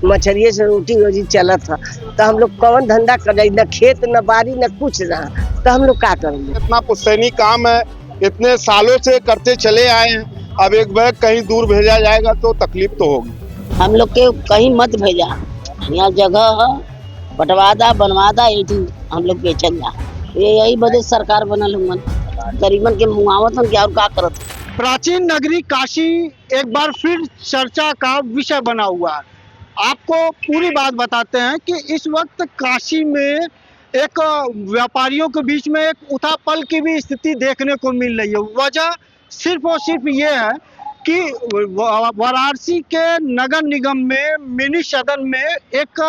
मछरिये से रोटी रोजी चला था। तो हम लोग कौन धंधा करे, न खेत न बाड़ी न कुछ रहा, तो हम लोग क्या करेंगे। इतना पुश्तैनी काम है, इतने सालों से करते चले आए हैं। अब एक बैग कहीं दूर भेजा जाएगा तो तकलीफ तो होगी। हम लोग के कहीं मत भेजा, यहाँ जगह बंटवा दा बनवा दा, यही हम लोग बेचल जा। ये यही बदे सरकार बनल हुआ, गरीबन के मुआवत हम क्या और का करत। प्राचीन नगरी काशी एक बार फिर चर्चा का विषय बना हुआ है। आपको पूरी बात बताते हैं कि इस वक्त काशी में एक व्यापारियों के बीच में एक उथापल की भी स्थिति देखने को मिल रही है। वजह सिर्फ और सिर्फ ये है कि वाराणसी के नगर निगम में मिनी सदन में एक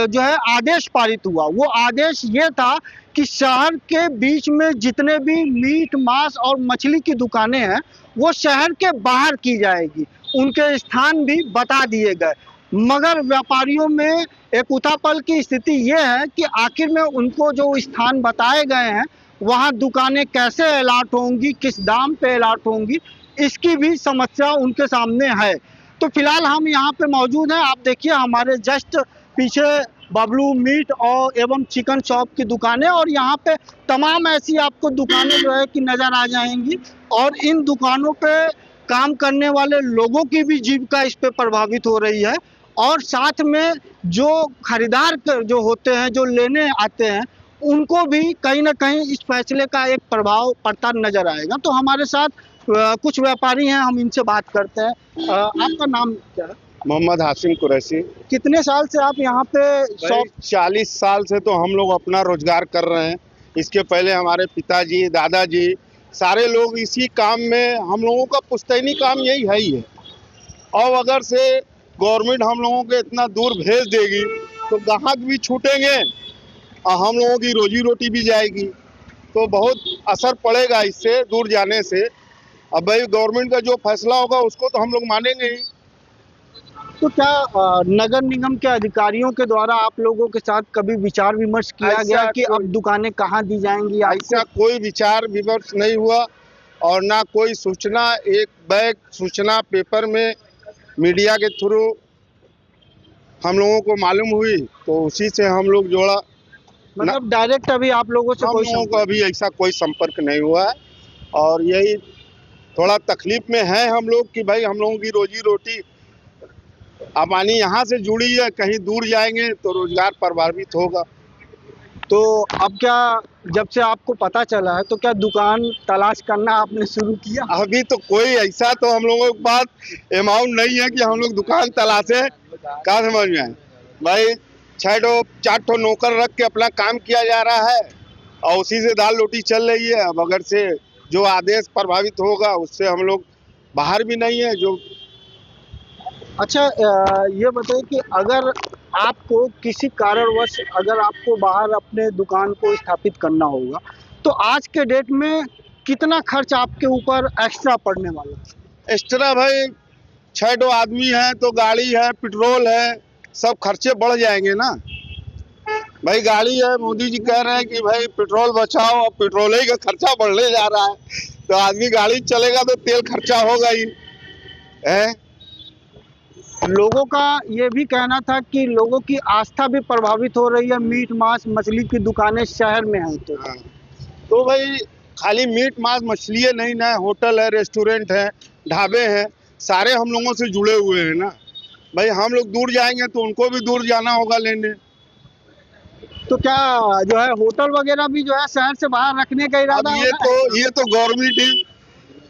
जो है आदेश पारित हुआ। वो आदेश ये था कि शहर के बीच में जितने भी मीट मांस और मछली की दुकानें हैं वो शहर के बाहर की जाएगी, उनके स्थान भी बता दिए गए। मगर व्यापारियों में एक उथापल की स्थिति ये है कि आखिर में उनको जो स्थान बताए गए हैं वहाँ दुकानें कैसे अलॉट होंगी, किस दाम पे अलॉट होंगी, इसकी भी समस्या उनके सामने है। तो फिलहाल हम यहाँ पे मौजूद हैं। आप देखिए हमारे जस्ट पीछे बबलू मीट और एवं चिकन शॉप की दुकानें, और यहाँ पे तमाम ऐसी आपको दुकानें जो है कि नज़र आ जाएंगी। और इन दुकानों पे काम करने वाले लोगों की भी जीविका इस पे प्रभावित हो रही है, और साथ में जो खरीदार जो होते हैं, जो लेने आते हैं, उनको भी कहीं ना कहीं इस फैसले का एक प्रभाव पड़ता नजर आएगा। तो हमारे साथ कुछ व्यापारी हैं, हम इनसे बात करते हैं। आपका नाम क्या है? मोहम्मद हाशिम कुरैशी। कितने साल से आप यहाँ पे शॉप? 40 साल से तो हम लोग अपना रोजगार कर रहे हैं। इसके पहले हमारे पिताजी दादाजी सारे लोग इसी काम में, हम लोगों का पुश्तैनी काम यही है ही है। और अगर से गवर्नमेंट हम लोगों को इतना दूर भेज देगी तो ग्राहक भी छूटेंगे और हम लोगों की रोजी रोटी भी जाएगी, तो बहुत असर पड़ेगा इससे दूर जाने से। अब भाई गवर्नमेंट का जो फैसला होगा उसको तो हम लोग मानेंगे ही। तो क्या नगर निगम के अधिकारियों के द्वारा आप लोगों के साथ कभी विचार विमर्श किया गया कि अब दुकानें कहाँ दी जाएंगी? ऐसा कोई विचार विमर्श नहीं हुआ और ना कोई सूचना। एक बैग सूचना पेपर में मीडिया के थ्रू हम लोगों को मालूम हुई तो उसी से हम लोग जोड़ा। मतलब डायरेक्ट अभी आप लोगों से हम लोगों को अभी ऐसा कोई संपर्क नहीं हुआ है, और यही थोड़ा तकलीफ में है हम लोग कि भाई हम लोगों की रोजी रोटी आबादी यहाँ से जुड़ी है, कहीं दूर जाएंगे तो रोजगार प्रभावित होगा। तो अब क्या, जब से आपको पता चला है तो क्या दुकान तलाश करना आपने शुरू किया? अभी तो कोई ऐसा तो हम लोगों के पास अमाउंट नहीं है कि हम लोग दुकान तलाशे। क्या समझ में आए भाई, 4 नौकर रख के अपना काम किया जा रहा है और उसी से दाल रोटी चल रही है। अब अगर से जो आदेश प्रभावित होगा उससे हम लोग बाहर भी नहीं है जो। अच्छा, ये बताइए कि अगर आपको किसी कारणवश अगर आपको बाहर अपने दुकान को स्थापित करना होगा तो आज के डेट में कितना खर्च आपके ऊपर एक्स्ट्रा पड़ने वाला है? एक्स्ट्रा भाई 6 आदमी हैं तो गाड़ी है, पेट्रोल है, सब खर्चे बढ़ जाएंगे ना भाई। गाड़ी है, मोदी जी कह रहे हैं कि भाई पेट्रोल बचाओ, और पेट्रोल ही का खर्चा बढ़ने जा रहा है तो आदमी गाड़ी चलेगा तो तेल खर्चा होगा ही है। लोगों का ये भी कहना था कि लोगों की आस्था भी प्रभावित हो रही है, मीट मांस मछली की दुकानें शहर में हैं तो भाई खाली मीट मांस मछली है नहीं ना, होटल है, रेस्टोरेंट है, ढाबे हैं, सारे हम लोगों से जुड़े हुए हैं ना भाई। हम लोग दूर जाएंगे तो उनको भी दूर जाना होगा लेने। तो क्या जो है होटल वगैरह भी जो है शहर से बाहर रखने का इरादा है? ये तो गवर्नमेंट ही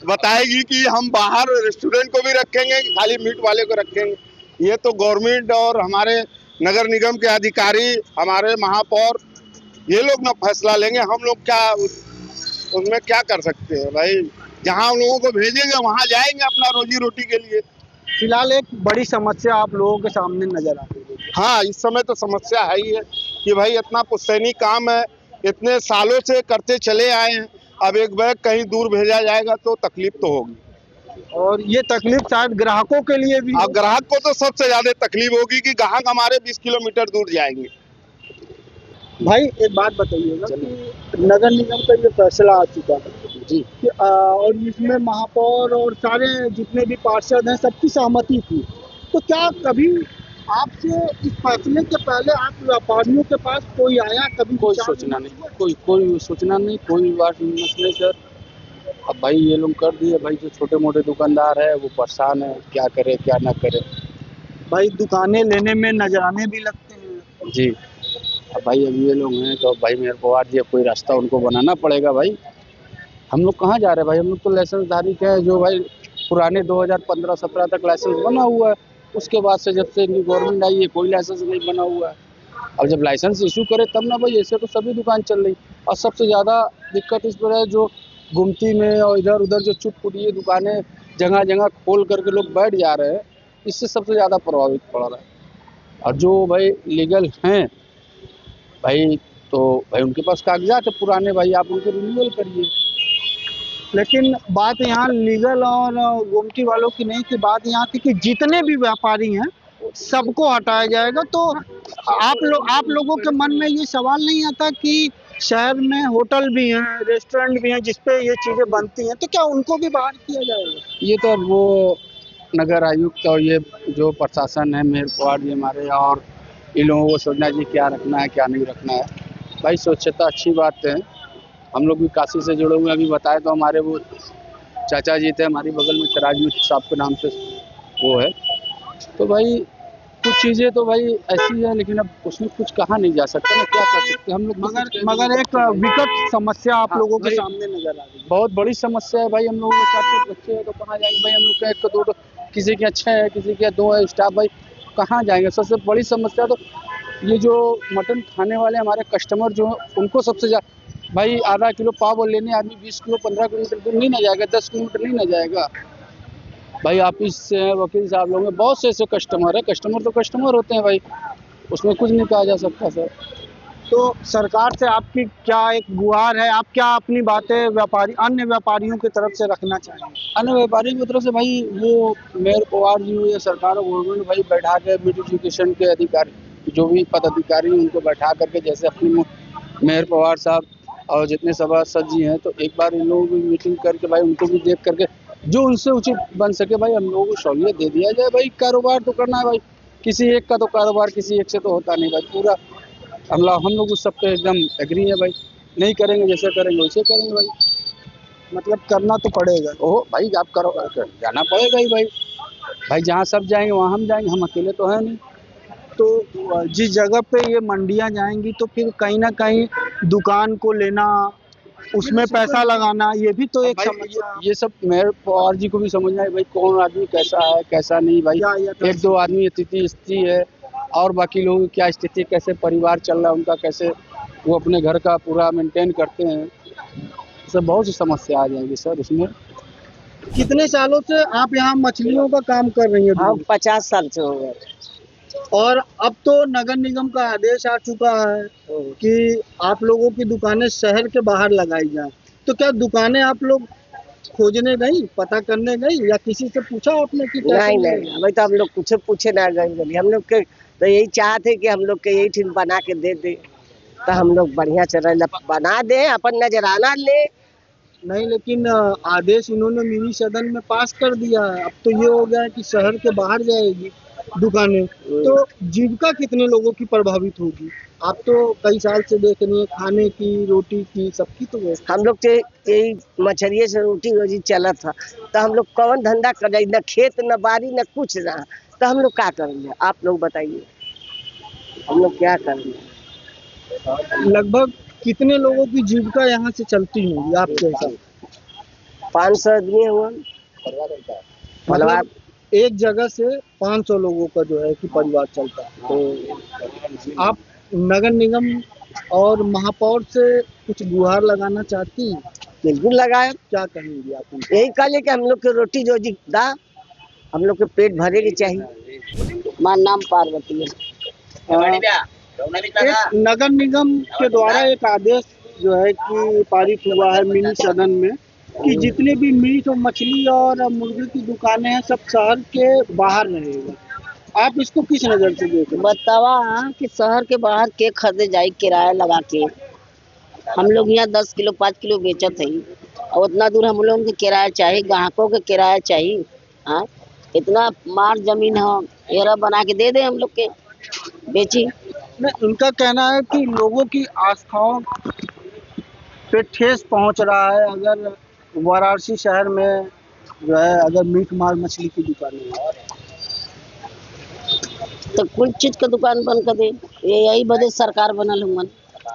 बताएगी कि हम बाहर रेस्टोरेंट को भी रखेंगे कि खाली मीट वाले को रखेंगे। ये तो गवर्नमेंट और हमारे नगर निगम के अधिकारी, हमारे महापौर, ये लोग ना फैसला लेंगे। हम लोग क्या उसमें क्या कर सकते हैं भाई। जहाँ हम लोगों को भेजेंगे वहाँ जाएंगे अपना रोजी रोटी के लिए। फिलहाल एक बड़ी समस्या आप लोगों के सामने नजर आ रही है। हाँ, इस समय तो समस्या है ही है कि भाई इतना पुश्तैनी काम है, इतने सालों से करते चले आए हैं। अब एक बैग कहीं दूर भेजा जाएगा तो तकलीफ तो होगी, और ये तकलीफ शायद ग्राहकों के लिए भी। अब ग्राहक को तो सबसे ज्यादा तकलीफ होगी कि ग्राहक हमारे 20 किलोमीटर दूर जाएंगे। भाई एक बात बताइएगा कि नगर निगम का ये फैसला आ चुका है जी कि और इसमें महापौर और सारे जितने भी पार्षद हैं सबकी सहमति थी, तो क्या कभी आपसे इस फैसले के पहले आप व्यापारियों के पास कोई आया कभी? कोई विचार सूचना नहीं, कोई सूचना नहीं, कोई बात नहीं सर। अब भाई ये लोग कर दिए, भाई जो छोटे मोटे दुकानदार है वो परेशान है, क्या करे क्या ना करे। भाई दुकानें लेने में नजराने भी लगते हैं। जी, अब भाई अब ये लोग हैं तो भाई मेरे को आज ये कोई रास्ता उनको बनाना पड़ेगा भाई। हम लोग कहाँ जा रहे हैं भाई, हम लोग तो लाइसेंस धारी के हैं जो भाई पुराने 2015-17 तक लाइसेंस बना हुआ है। उसके बाद से जब से इनकी गवर्नमेंट आई है कोई लाइसेंस नहीं बना हुआ है। अब जब लाइसेंस इशू करे तब ना भाई, ऐसे तो सभी दुकान चल रही। और सबसे ज़्यादा दिक्कत इस पर है जो गुमती में और इधर उधर जो चुटपुटिए दुकानें जगह जगह खोल करके लोग बैठ जा रहे हैं, इससे सबसे ज़्यादा प्रभावित पड़ रहा है। और जो भाई लीगल हैं भाई, तो भाई उनके पास कागजात है पुराने, भाई आप उनको रिन्यूअल करिए। लेकिन बात यहाँ लीगल और गोमती वालों की नहीं थी, बात यहाँ थी कि जितने भी व्यापारी हैं सबको हटाया जाएगा। तो आप लोगों के मन में ये सवाल नहीं आता कि शहर में होटल भी हैं, रेस्टोरेंट भी हैं जिसपे ये चीजें बनती हैं, तो क्या उनको भी बाहर किया जाएगा? ये तो वो नगर आयुक्त और ये जो प्रशासन है मेयर पवार जी हमारे, और इन लोगों को सोचना चाहिए क्या रखना है क्या नहीं रखना है। भाई स्वच्छता अच्छी बात है, हम लोग भी काशी से जुड़े हुए हैं। अभी बताए तो हमारे वो चाचा जी थे हमारी बगल में, तराज में साहब के नाम से वो है। तो भाई कुछ चीज़ें तो भाई ऐसी है, लेकिन अब उसमें कुछ कहा नहीं जा सकता ना, क्या कर सकते हम लोग। मगर एक विकट समस्या आप लोगों के भाई, सामने नजर आ रही है। बहुत बड़ी समस्या है भाई। हम लोगों के 4 बच्चे हैं तो कहाँ जाएंगे भाई, हम लोग का 1 2 किसी के 6 है, किसी के 2 है स्टाफ, भाई कहाँ जाएंगे। सबसे बड़ी समस्या तो ये जो मटन खाने वाले हमारे कस्टमर जो हैं उनको सबसे ज़्यादा भाई, आधा किलो पाव लेने आदमी 20 किलो 15 किलोमीटर दूर नहीं ना जाएगा, 10 किलोमीटर नहीं ना जाएगा भाई। ऑफिस से वकील साहब लोग हैं, बहुत से ऐसे कस्टमर है, कस्टमर तो कस्टमर होते हैं भाई, उसमें कुछ नहीं कहा जा सकता सर। तो सरकार से आपकी क्या एक गुहार है, आप क्या अपनी बातें अन्य व्यापारियों की तरफ से रखना चाहेंगे? अन्य व्यापारियों की तरफ से भाई वो मेयर पवार जी हो या सरकार गवर्नमेंट भाई बैठा के मिड एजुकेशन के अधिकारी जो भी पदाधिकारी उनको बैठा करके, जैसे अपने मेयर पवार साहब और जितने सभासद जी हैं, तो एक बार इन लोगों की मीटिंग करके भाई उनको भी देख करके जो उनसे उचित बन सके भाई हम लोगों को सहूलियत दे दिया जाए। भाई कारोबार तो करना है भाई, किसी एक का तो कारोबार किसी एक से तो होता नहीं भाई। पूरा हम लोग उस सब पे एकदम एग्री है भाई, नहीं करेंगे जैसे करेंगे वैसे करेंगे भाई। मतलब करना तो पड़ेगा। ओह भाई आप करो, जाना पड़ेगा ही भाई। भाई जहाँ सब जाएंगे वहाँ हम जाएंगे, हम अकेले तो हैं नहीं। तो जिस जगह पे ये मंडियां जाएंगी तो फिर कहीं ना कहीं दुकान को लेना, उसमें पैसा लगाना, ये भी तो एक समस्या है। ये सब मेयर पवार जी को भी समझना है भाई, कौन आदमी कैसा है कैसा नहीं भाई। एक दो आदमी स्थिति है और बाकी लोगों की क्या स्थिति, कैसे परिवार चल रहा है उनका, कैसे वो अपने घर का पूरा मेंटेन करते हैं, सब बहुत सी समस्या आ जाएगी सर इसमें। कितने सालों से आप यहाँ मछलियों का काम कर रही हैं? हम 50 साल से हो गए। और अब तो नगर निगम का आदेश आ चुका है कि आप लोगों की दुकानें शहर के बाहर लगाई जाए, तो क्या दुकानें आप लोग खोजने गई, पता करने गई, या किसी से पूछा आपने कि नहीं अभी तो हम लोग कुछ पूछे ना गए। हम लोग के तो यही चाहते कि हम लोग के यही ठीक बना के दे दे तो हम लोग बढ़िया चल बना दे, अपन नजराना ले। नहीं, लेकिन आदेश इन्होंने मिनी सदन में पास कर दिया है। अब तो ये हो गया है कि शहर के बाहर जाएगी दुकानें, तो जीविका कितने लोगों की प्रभावित होगी? आप तो कई साल से देख रही हैं, खाने की रोटी की सबकी तो व्यवस्था। हम लोग के यही मछलिए से रोटी रोजी चला था, तो हम लोग कौन धंधा करे, न खेत न बाड़ी न कुछ ना, तो हम लोग क्या करेंगे? आप लोग बताइए, हम लोग क्या करेंगे? लगभग कितने लोगों की जीविका यहाँ से चलती होगी आपके हिसाब? 500 आदमी हुआ मतलब एक जगह से 500 लोगों का जो है कि परिवार चलता है। तो आप नगर निगम और महापौर से कुछ गुहार लगाना चाहती हैं? बिल्कुल लगाए। क्या कहेंगी आप? यही कहले कि हम लोग के रोटी रोजी दा, हम लोग के पेट भरे के चाहिए। हमारा नाम पार्वती है। एक नगर निगम के द्वारा एक आदेश जो है कि पारित हुआ है मिनी सदन में कि जितने भी मीट और मछली और मुर्गी की दुकानें हैं सब शहर के बाहर रहेगा। आप इसको किस नज़र से देखते हैं? बतावा कि शहर के बाहर के खरीदे जाए किराया लगा के। हम लोग यहाँ 10 किलो 5 किलो बेचत है और उतना दूर हम लोगों के किराया चाहिए, ग्राहकों के किराया चाहिए। हाँ, इतना मार जमीन है एरा बना के दे दे हम लोग के, बेची। नहीं, उनका कहना है कि लोगों की आस्थाओं पे ठेस पहुंच रहा है अगर वाराणसी शहर में जो है अगर मीट मार मछली की दुकानें हैं। तो कुल चीज का दुकान बंद कर दे, ये यही बदे सरकार बनल हुआ,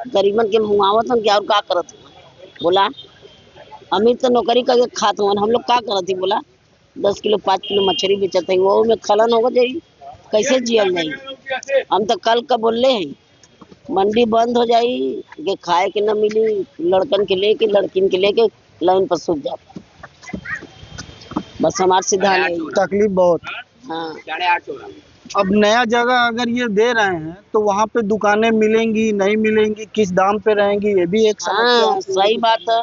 गरीबन के मुआवत हम क्या और का करत हुआ बोला। अमीर तो नौकरी करके खात हुआ, हम लोग का करत ही बोला। 10 किलो 5 किलो मछली बेचते हैं, वो में खलन होगा जाई, कैसे जियल जाई। हम तो कल का बोले हैं मंडी बंद हो जाई, के खाए के न मिली, लड़कन के लेके लड़किन के लेके लाइन पर सूख जाओ, बस हमारे सिद्धांत यही है। तकलीफ बहुत। हाँ, अब नया जगह अगर ये दे रहे हैं तो वहाँ पे दुकानें मिलेंगी नहीं मिलेंगी, किस दाम पे रहेंगी, ये भी एक समस्या हाँ है। सही बात है।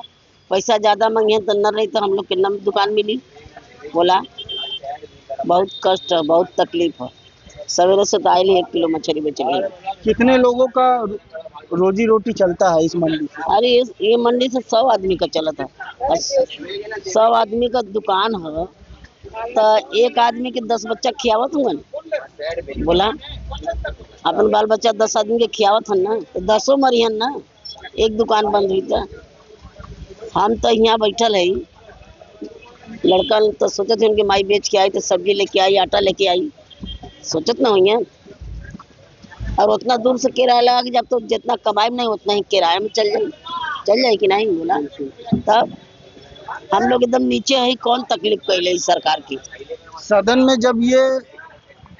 पैसा ज्यादा मांगे तो न रही तो हम लोग के न दुकान मिली बोला। बहुत कष्ट है, बहुत तकलीफ है। सवेरे से तो आये 1 किलो मछली बेच रही है। कितने लोगों का रोजी रोटी चलता है इस मंडी से? अरे ये मंडी से 100 आदमी का चला था, 100 आदमी का दुकान है तो एक आदमी के 10 बच्चा खियावत हुआ बोला। अपन बाल बच्चा 10 आदमी के खियावत हन ना, तो 10 मरियन ना, एक दुकान बंद हुई था। हम तो यहाँ बैठल है, लड़का तो सोचत है उनके माई बेच के आई तो सब्जी लेके आई, आटा लेके आई, सोचत ना हुई। और उतना दूर से किराया लगा कि जब तो जितना कमाई नहीं उतना ही किराया में चल जाए कि नहीं बोला। तब हम लोग एकदम नीचे है, कौन तकलीफ कैले सरकार की। सदन में जब ये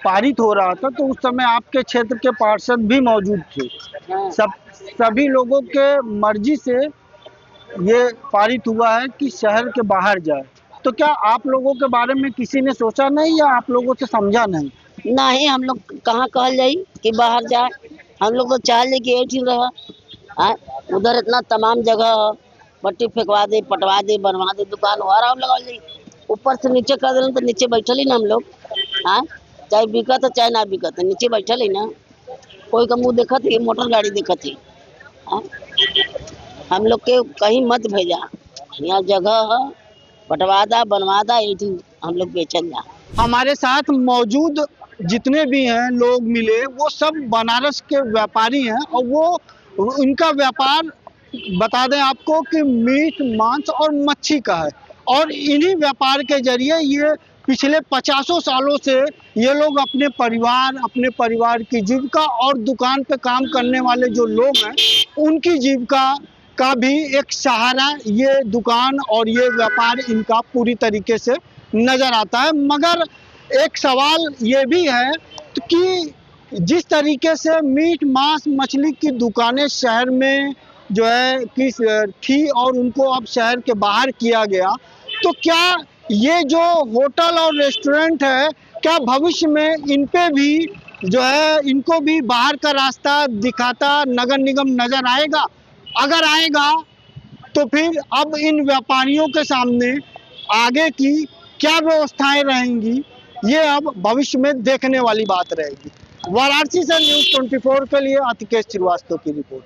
पारित हो रहा था तो उस समय आपके क्षेत्र के पार्षद भी मौजूद थे। हाँ। सभी लोगों के मर्जी से ये पारित हुआ है कि शहर के बाहर जाए, तो क्या आप लोगों के बारे में किसी ने सोचा नहीं या आप लोगों से समझा नहीं? नहीं, हम लोग कहाँ कहल जाई कि बाहर जाए, हम लोग तो चाह ले कि ऐठी रहा। उधर इतना तमाम जगह है, पट्टी फेंकवा दे, पटवा दे, बनवा दे, दुकान वहाँ लगा जाई, ऊपर से नीचे कर दे तो नीचे बैठल ही ना हम लोग। हाँ, चाहे बिकत है चाहे ना बिकत है, नीचे बैठल ही ना। कोई का मुँह देखत है, मोटर गाड़ी देखत है। हम लोग के कहीं मत भेजा, यहाँ जगह है, पटवा दा बनवा दा, ऐठी हम लोग बेचल जा। हमारे साथ मौजूद जितने भी हैं लोग मिले वो सब बनारस के व्यापारी हैं और वो उनका व्यापार बता दें आपको कि मीट मांस और मच्छी का है। और इन्हीं व्यापार के जरिए ये पिछले 50 सालों से ये लोग अपने परिवार की जीविका और दुकान पे काम करने वाले जो लोग हैं उनकी जीविका का भी एक सहारा ये दुकान और ये व्यापार इनका पूरी तरीके से नजर आता है। मगर एक सवाल ये भी है कि जिस तरीके से मीट मांस मछली की दुकानें शहर में जो है कि थी और उनको अब शहर के बाहर किया गया, तो क्या ये जो होटल और रेस्टोरेंट है क्या भविष्य में इन पे भी जो है इनको भी बाहर का रास्ता दिखाता नगर निगम नजर आएगा? अगर आएगा तो फिर अब इन व्यापारियों के सामने आगे की क्या व्यवस्थाएं रहेंगी, ये अब भविष्य में देखने वाली बात रहेगी। वाराणसी से न्यूज़ 24 के लिए अतिकेश श्रीवास्तव की रिपोर्ट।